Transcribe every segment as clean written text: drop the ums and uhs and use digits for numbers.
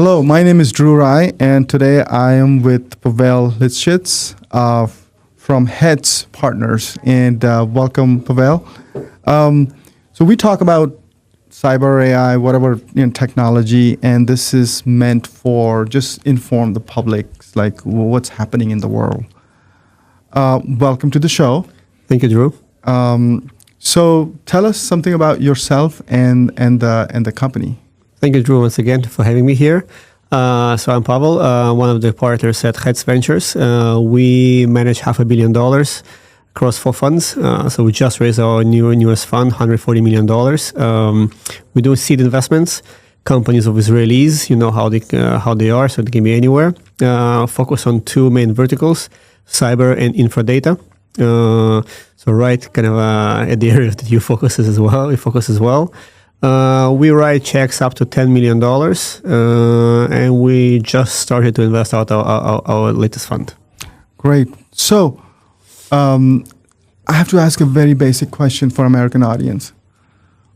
Hello, my name is Dru Rai, and today I am with Pavel Livshiz from Hetz Partners. And welcome, Pavel. So we talk about cyber AI, whatever technology, and this is meant for just inform the public, like what's happening in the world. Welcome to the show. Thank you, Drew. So tell us something about yourself and the company. Thank you, Drew, once again for having me here. So I'm Pavel, one of the partners at Hetz Ventures. We manage $500 million across 4 funds. So we just raised our newest fund, $140 million. We do seed investments, companies of Israelis. You know how they are, so they can be anywhere. Focus on 2 main verticals, cyber and infra data. So right kind of at the area that you focus as well. We write checks up to $10 million, and we just started to invest out our latest fund. Great. So I have to ask a very basic question for American audience.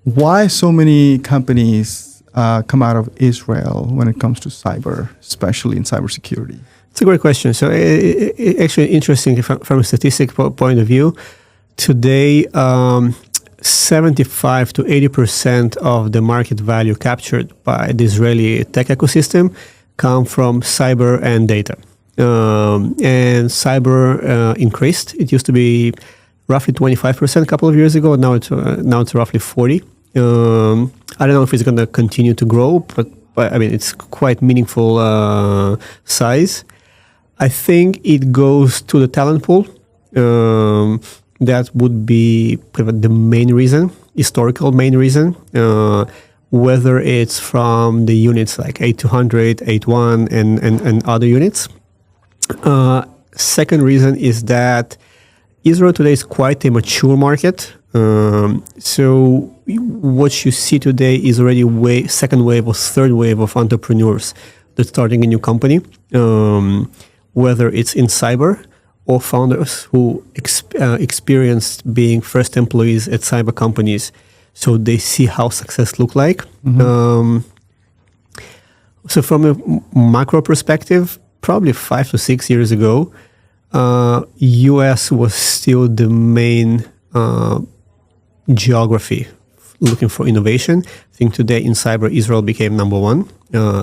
Why so many companies come out of Israel when it comes to cyber, especially in cybersecurity? It's a great question. So actually interesting from a statistic point of view. Today, 75 to 80% of the market value captured by the Israeli tech ecosystem come from cyber and data. And cyber increased. It used to be roughly 25% a couple of years ago. Now it's roughly 40. I don't know if it's going to continue to grow, but I mean it's quite meaningful size. I think it goes to the talent pool. That would be the main reason, historical main reason, whether it's from the units like 8200, 81, and other units. Second reason is that Israel today is quite a mature market. So what you see today is already second wave or third wave of entrepreneurs that's starting a new company, whether it's in cyber, or founders who experienced being first employees at cyber companies, so they see how success look like. Mm-hmm. So from a macro perspective, probably 5 to 6 years ago, US was still the main geography looking for innovation. I think today in cyber, Israel became number 1.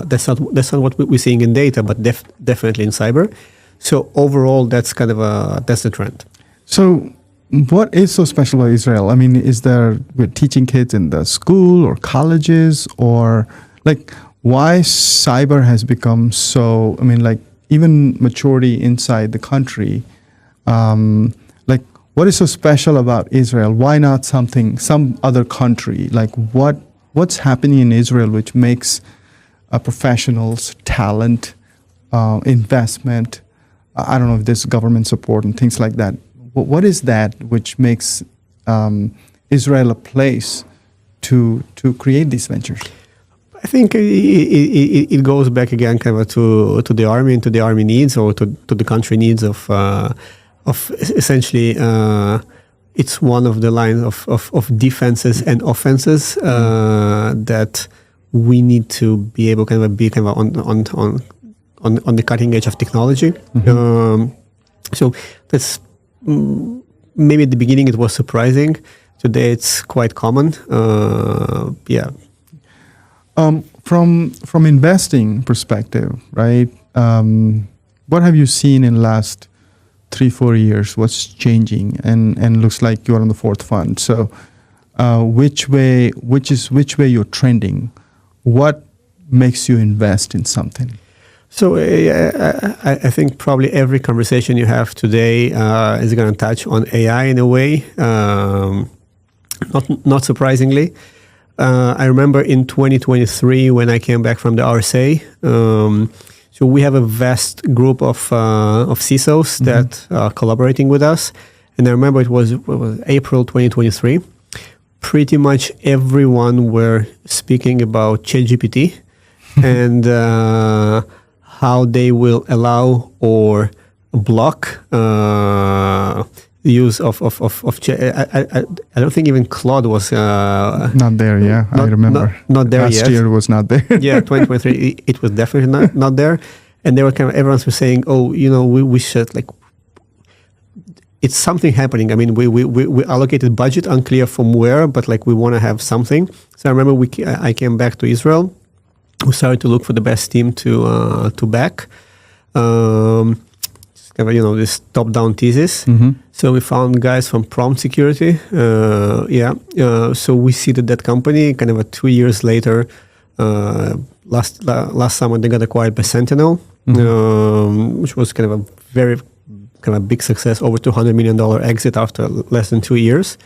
That's not what we're seeing in data, but definitely in cyber. So overall, that's kind of that's the trend. So what is so special about Israel? I mean, we're teaching kids in the school or colleges, or like why cyber has become so, I mean, like even maturity inside the country, like what is so special about Israel? Why not some other country? Like what's happening in Israel which makes professionals, talent, investment, I don't know if there's government support and things like that. What is that which makes Israel a place to create these ventures? I think it goes back again kind of to the army and to the army needs, or to the country needs of essentially it's one of the lines of defenses and offenses that we need to be able kind of on the cutting edge of technology. Mm-hmm. So that's maybe at the beginning it was surprising. Today it's quite common. Yeah. From investing perspective, right? What have you seen in the last 3-4 years? What's changing? And looks like you're on the 4th fund. So which way you're trending? What makes you invest in something? So I think probably every conversation you have today is going to touch on AI in a way, not surprisingly. I remember in 2023 when I came back from the RSA, so we have a vast group of CISOs mm-hmm. that are collaborating with us. And I remember it was April 2023. Pretty much everyone were speaking about ChatGPT and how they will allow or block use of I don't think even Claude was Not there, yeah. I remember. Not there Last yet. year was not there. Yeah, 2023, it was definitely not there. And they were everyone was saying, oh, we should it's something happening. I mean, we allocated budget, unclear from where, but we want to have something. So I remember I came back to Israel. We started to look for the best team to back. This top-down thesis. Mm-hmm. So we found guys from Prompt Security. So we seeded that company. 2 years later, last summer they got acquired by Sentinel, which was a very big success. Over $200 million exit after less than 2 years.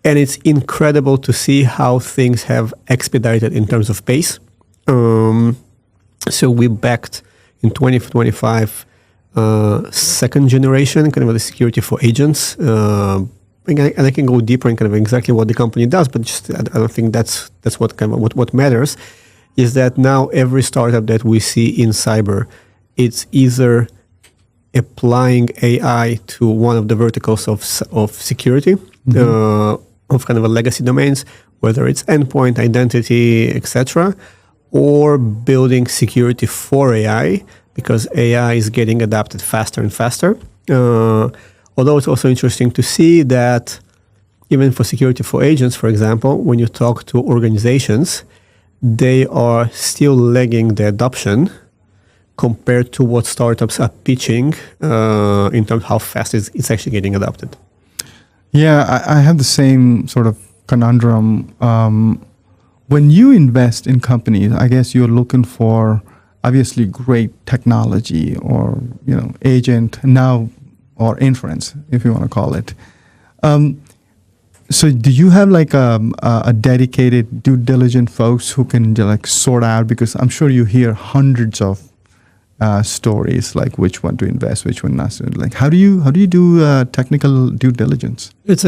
And it's incredible to see how things have expedited in terms of pace. So we backed in 2025 second generation, the security for agents. And I can go deeper in exactly what the company does, but just I don't think that's what matters. Is that now every startup that we see in cyber, it's either applying AI to one of the verticals of security, of a legacy domains, whether it's endpoint, identity, etc., or building security for AI, because AI is getting adapted faster and faster. Although it's also interesting to see that even for security for agents, for example, when you talk to organizations, they are still lagging the adoption compared to what startups are pitching in terms of how fast it's actually getting adopted. Yeah, I have the same sort of conundrum. When you invest in companies, I guess you're looking for obviously great technology or agent now, or inference, if you want to call it. So do you have a dedicated due diligence folks who can sort out, because I'm sure you hear hundreds of stories which one to invest, which one not. How do you do technical due diligence? It's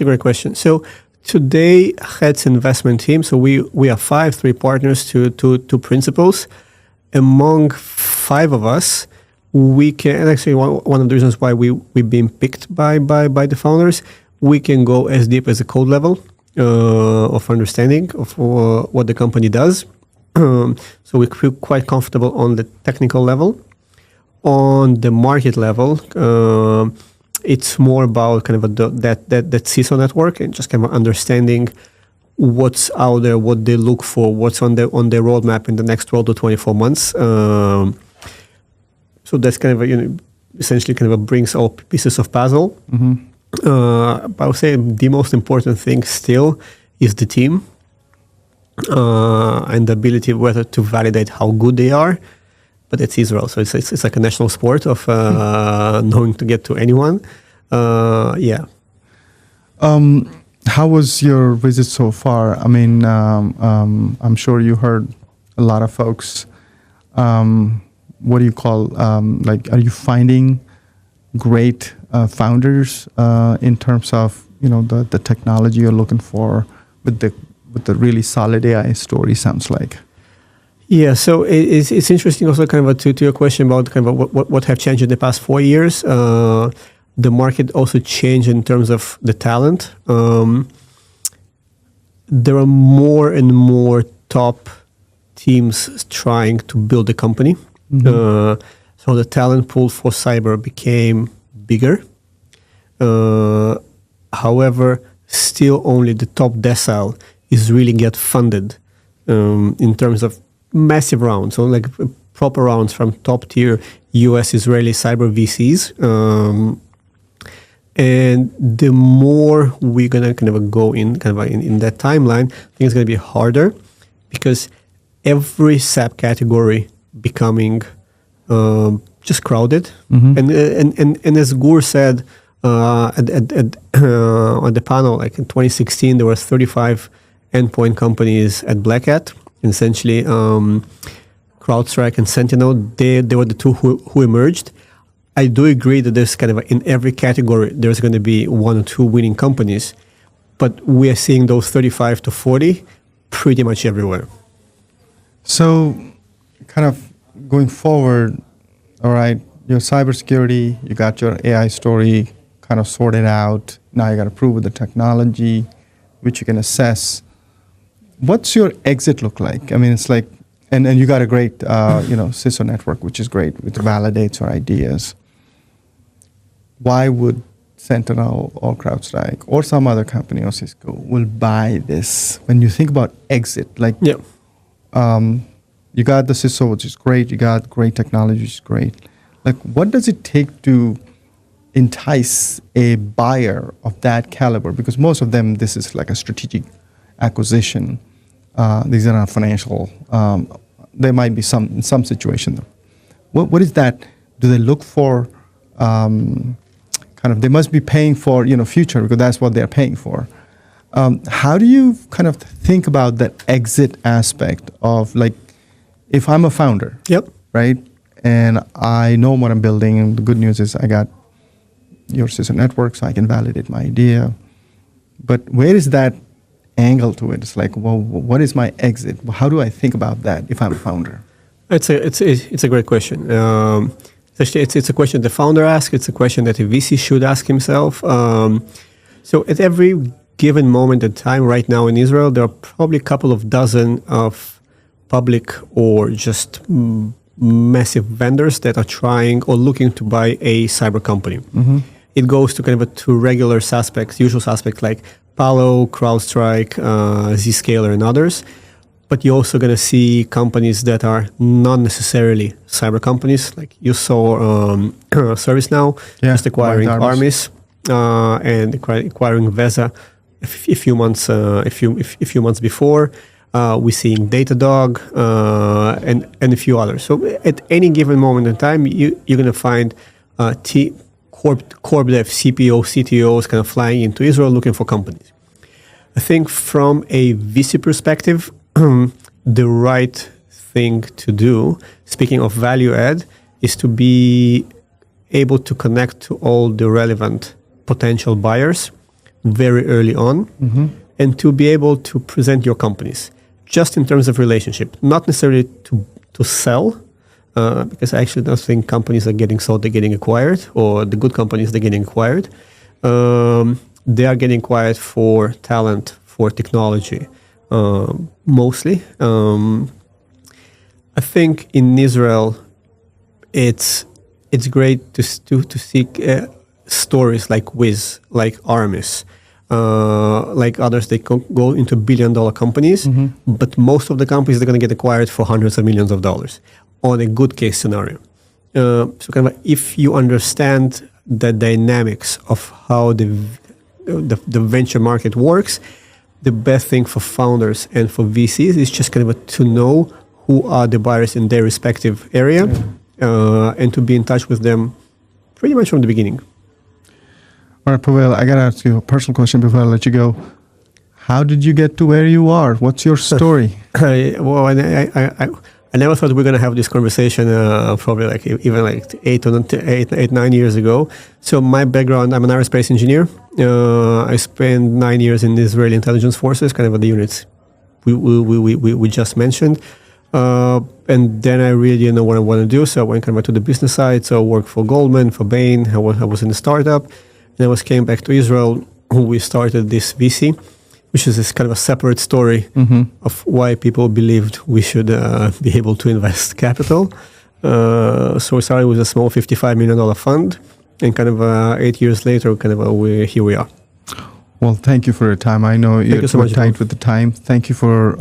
a great question. So today, Hetz investment team. So we are 3 partners, two principals. Among 5 of us, we can, and actually one of the reasons why we've been picked by the founders, we can go as deep as a code level of understanding of what the company does. So we feel quite comfortable on the technical level. On the market level, it's more about that CISO network and just understanding what's out there, what they look for, what's on their roadmap in the next 12 to 24 months. So that's essentially brings all pieces of puzzle. Mm-hmm. But I would say the most important thing still is the team and the ability whether to validate how good they are. But it's Israel, so it's like a national sport of knowing to get to anyone. Yeah. How was your visit so far? I mean, I'm sure you heard a lot of folks. What do you call? Are you finding great founders in terms of the technology you're looking for with the really solid AI story? Sounds like. Yeah, so it's interesting also to your question about what have changed in the past 4 years. The market also changed in terms of the talent. There are more and more top teams trying to build a company. Mm-hmm. So the talent pool for cyber became bigger. However, still only the top decile is really get funded in terms of massive rounds. So proper rounds from top tier US Israeli cyber VCs. And the more we're gonna go in in that timeline, I think it's gonna be harder because every SAP category becoming just crowded. Mm-hmm. And as Gur said on the panel, in 2016 there was 35 endpoint companies at Black Hat. Essentially, CrowdStrike and Sentinel, they were the 2 who emerged. I do agree that there's in every category, there's going to be 1 or 2 winning companies, but we are seeing those 35 to 40 pretty much everywhere. So going forward, all right, your cybersecurity, you got your AI story, kind of sorted out. Now you got to prove with the technology, which you can assess. What's your exit look like? I mean, it's like, and you got a great, CISO network, which is great, which validates your ideas. Why would Sentinel or CrowdStrike or some other company or Cisco will buy this? When you think about exit, like, you got the CISO, which is great. You got great technology, which is great. Like, what does it take to entice a buyer of that caliber? Because most of them, this is like a strategic acquisition. These are not financial. There might be some situation though. What is that? Do they look for they must be paying for future, because that's what they're paying for. How do you kind of think about that exit aspect of, like, if I'm a founder, right, and I know what I'm building, and the good news is I got your CISO network, so I can validate my idea. But where is that angle to it? It's like, well, what is my exit? How do I think about that if I'm a founder? It's a great question. It's a question the founder asks. It's a question that a VC should ask himself. So at every given moment in time right now in Israel, there are probably a couple of dozen of public or just massive vendors that are trying or looking to buy a cyber company. Mm-hmm. It goes to kind of two regular suspects, usual suspects like Palo, CrowdStrike, Zscaler, and others. But you're also going to see companies that are not necessarily cyber companies, like you saw ServiceNow just acquiring Armis and acquiring Veza a few months before. We're seeing Datadog and a few others. So at any given moment in time, you're going to find corp dev, CPO, CTOs kind of flying into Israel looking for companies. I think from a VC perspective, the right thing to do, speaking of value add, is to be able to connect to all the relevant potential buyers very early on, and to be able to present your companies just in terms of relationship, not necessarily to sell, because I actually don't think companies are getting sold, they're getting acquired, or the good companies, they're getting acquired. They are getting acquired for talent, for technology, mostly. I think in Israel, it's great to seek stories like Wiz, like Armis, like others. They go into billion-dollar companies, but most of the companies they're going to get acquired for hundreds of millions of dollars on a good case scenario. So kind of if you understand the dynamics of how the venture market works, the best thing for founders and for VCs is just kind of to know who are the buyers in their respective area, and to be in touch with them pretty much from the beginning. All right, Pavel, I got to ask you a personal question before I let you go. How did you get to where you are? What's your story? I never thought we were going to have this conversation probably like even like 9 years ago. So my background, I'm an aerospace engineer. I spent 9 years in the Israeli intelligence forces, kind of the units we just mentioned. And then I really didn't know what I want to do. So I went kind of to the business side. So I worked for Goldman, for Bain. I was in a startup. And I came back to Israel. We started this VC, which is this kind of a separate story of why people believed we should be able to invest capital. So we started with a small $55 million fund, and kind of 8 years later, here we are. Well, thank you for your time. I know you're so tight with the time. Thank you for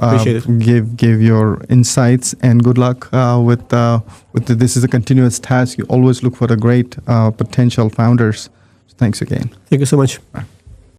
give your insights, and good luck with this is a continuous task. You always look for the great potential founders. Thanks again. Thank you so much.